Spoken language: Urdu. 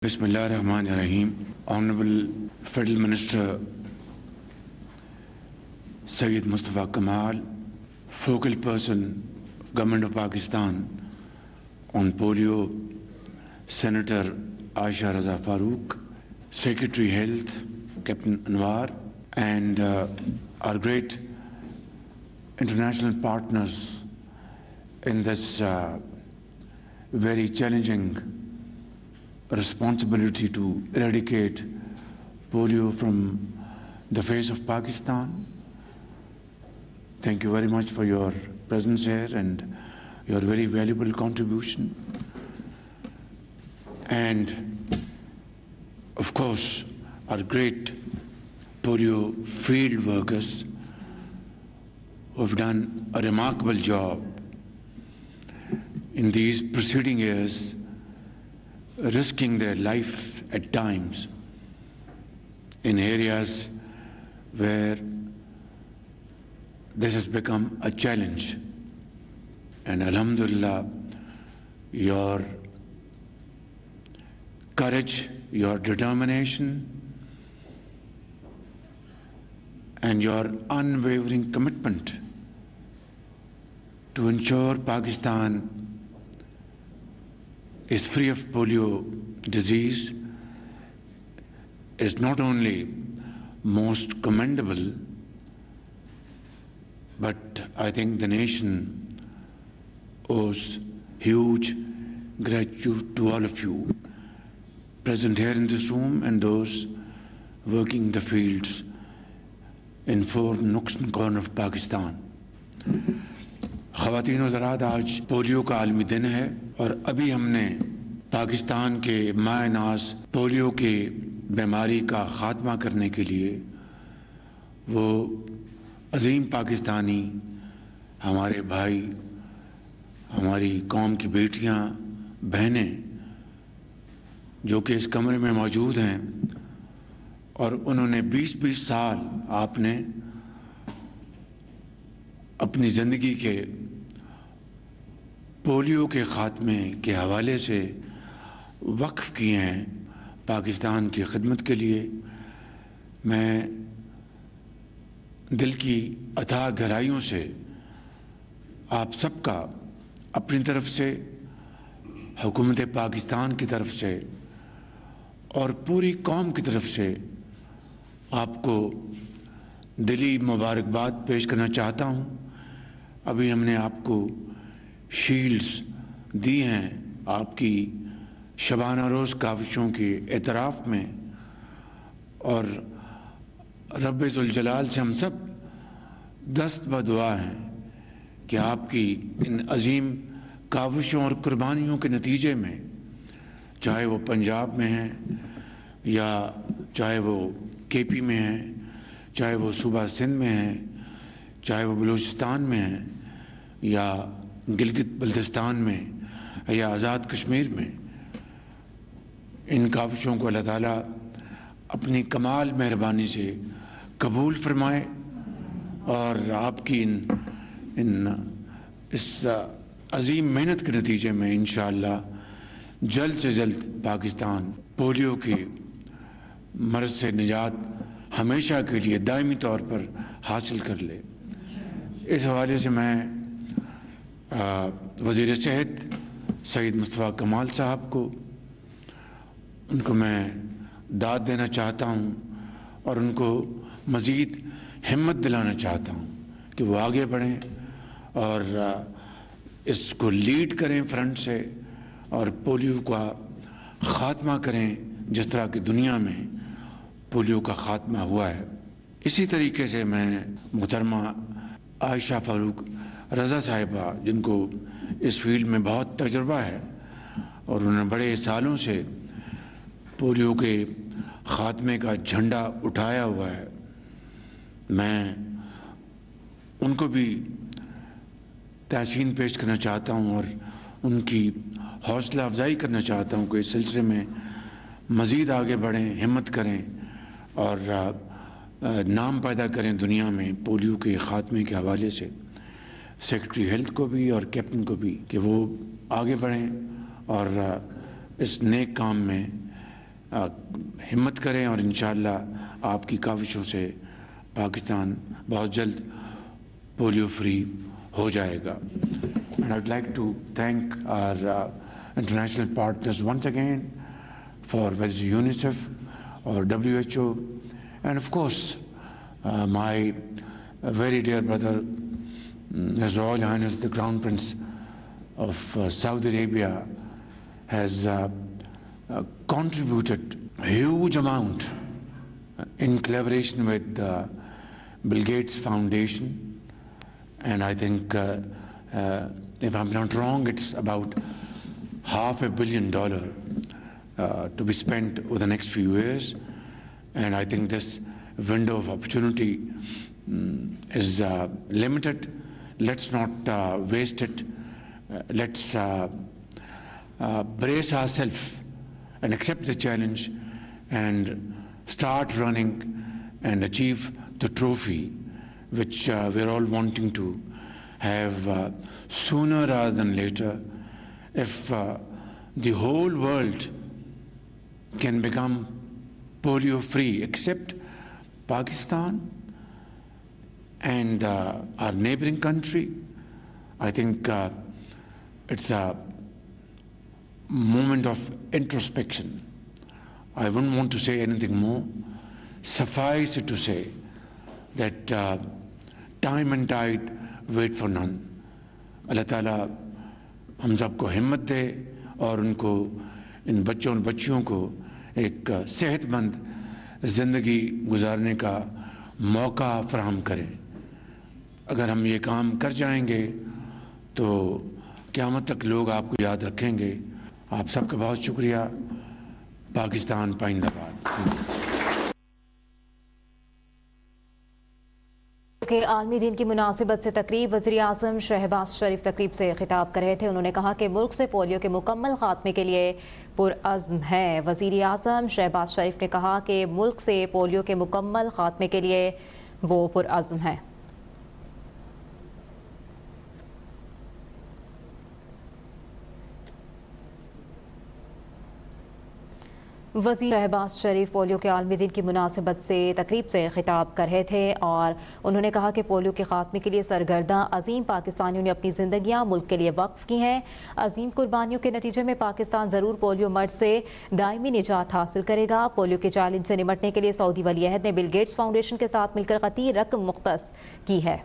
Bismillah ar-Rahman ar-Rahim. Honorable Federal Minister Syed Mustafa Kamal, focal person of Government of Pakistan on polio, Senator Aisha Raza Farooq, Secretary Health Captain Anwar, and our great international partners in this very challenging responsibility to eradicate polio from the face of Pakistan. Thank you very much for your presence here and your very valuable contribution. And of course, our great polio field workers who have done a remarkable job in these preceding years, risking their life at times in areas where this has become a challenge. And alhamdulillah, your courage, your determination, and your unwavering commitment to ensure Pakistan is free of polio disease is not only most commendable, but I think the nation owes huge gratitude to all of you present here in this room and those working in the fields in four nooks and corners of Pakistan. خواتین و حضرات، آج پولیو کا عالمی دن ہے اور ابھی ہم نے پاکستان کے مائع ناز پولیو کے بیماری کا خاتمہ کرنے کے لیے وہ عظیم پاکستانی ہمارے بھائی، ہماری قوم کی بیٹیاں، بہنیں جو کہ اس کمرے میں موجود ہیں اور انہوں نے 20 سال آپ نے اپنی زندگی کے پولیو کے خاتمے کے حوالے سے وقف کیے ہیں پاکستان کی خدمت کے لیے. میں دل کی اتھاہ گہرائیوں سے آپ سب کا اپنی طرف سے، حکومت پاکستان کی طرف سے اور پوری قوم کی طرف سے آپ کو دلی مبارکباد پیش کرنا چاہتا ہوں. ابھی ہم نے آپ کو شیلڈز دی ہیں آپ کی شبانہ روز کاوشوں کے اعتراف میں، اور رب ذوالجلال سے ہم سب دست بدعا ہیں کہ آپ کی ان عظیم کاوشوں اور قربانیوں کے نتیجے میں، چاہے وہ پنجاب میں ہیں یا چاہے وہ کے پی میں ہیں، چاہے وہ صوبہ سندھ میں ہیں، چاہے وہ بلوچستان میں ہیں یا گلگت بلتستان میں یا آزاد کشمیر میں، ان کاوشوں کو اللہ تعالیٰ اپنی کمال مہربانی سے قبول فرمائے اور آپ کی اس عظیم محنت کے نتیجے میں انشاءاللہ جلد سے جلد پاکستان پولیو کے مرض سے نجات ہمیشہ کے لیے دائمی طور پر حاصل کر لے. اس حوالے سے میں وزیر صحت سید مصطفیٰ کمال صاحب کو میں داد دینا چاہتا ہوں اور ان کو مزید ہمت دلانا چاہتا ہوں کہ وہ آگے بڑھیں اور اس کو لیڈ کریں فرنٹ سے اور پولیو کا خاتمہ کریں جس طرح کی دنیا میں پولیو کا خاتمہ ہوا ہے. اسی طریقے سے میں محترمہ عائشہ فاروق رضا صاحبہ، جن کو اس فیلڈ میں بہت تجربہ ہے اور انہوں نے بڑے سالوں سے پولیو کے خاتمے کا جھنڈا اٹھایا ہوا ہے، میں ان کو بھی تحسین پیش کرنا چاہتا ہوں اور ان کی حوصلہ افزائی کرنا چاہتا ہوں کہ اس سلسلے میں مزید آگے بڑھیں، ہمت کریں اور نام پیدا کریں دنیا میں پولیو کے خاتمے کے حوالے سے. سیکرٹری ہیلتھ کو بھی اور کیپٹن کو بھی کہ وہ آگے بڑھیں اور اس نیک کام میں ہمت کریں اور انشاءاللہ آپ کی کاوشوں سے پاکستان بہت جلد پولیو فری ہو جائے گا. And I'd like to thank our international partners once again, for whether it's UNICEF or WHO, and of course my very dear brother, His Royal Highness the Crown Prince of Saudi Arabia, has contributed a huge amount in collaboration with the Bill Gates Foundation, and I think if I'm not wrong, it's about $500 million to be spent over the next few years. And I think this window of opportunity is limited. Let's not waste it. Let's brace ourselves and accept the challenge and start running and achieve the trophy which we're all wanting to have sooner rather than later. If the whole world can become polio free except Pakistan and our neighboring country, I think it's a moment of introspection. I wouldn't want to say anything more. Suffice it to say that time and tide wait for none. اللہ تعالیٰ ہم سب کو ہمت دے اور ان کو، ان بچوں اور بچیوں کو ایک صحت مند زندگی گزارنے کا موقع فراہم کریں. اگر ہم یہ کام کر جائیں گے تو قیامت تک لوگ آپ کو یاد رکھیں گے. آپ سب کا بہت شکریہ. پاکستان پائندہ باد. کہ عالمی دن کی مناسبت سے تقریب، وزیر اعظم شہباز شریف تقریب سے خطاب کر رہے تھے. انہوں نے کہا کہ ملک سے پولیو کے مکمل خاتمے کے لیے پرعزم ہے. وزیر اعظم شہباز شریف نے کہا کہ ملک سے پولیو کے مکمل خاتمے کے لیے وہ پرعزم ہے. وزیر شہباز شریف پولیو کے عالمی دن کی مناسبت سے تقریب سے خطاب کر رہے تھے اور انہوں نے کہا کہ پولیو کے خاتمے کے لیے سرگرداں عظیم پاکستانیوں نے اپنی زندگیاں ملک کے لیے وقف کی ہیں. عظیم قربانیوں کے نتیجے میں پاکستان ضرور پولیو مرض سے دائمی نجات حاصل کرے گا. پولیو کے چیلنج سے نمٹنے کے لیے سعودی ولی عہد نے بل گیٹس فاؤنڈیشن کے ساتھ مل کر خطیر رقم مختص کی ہے.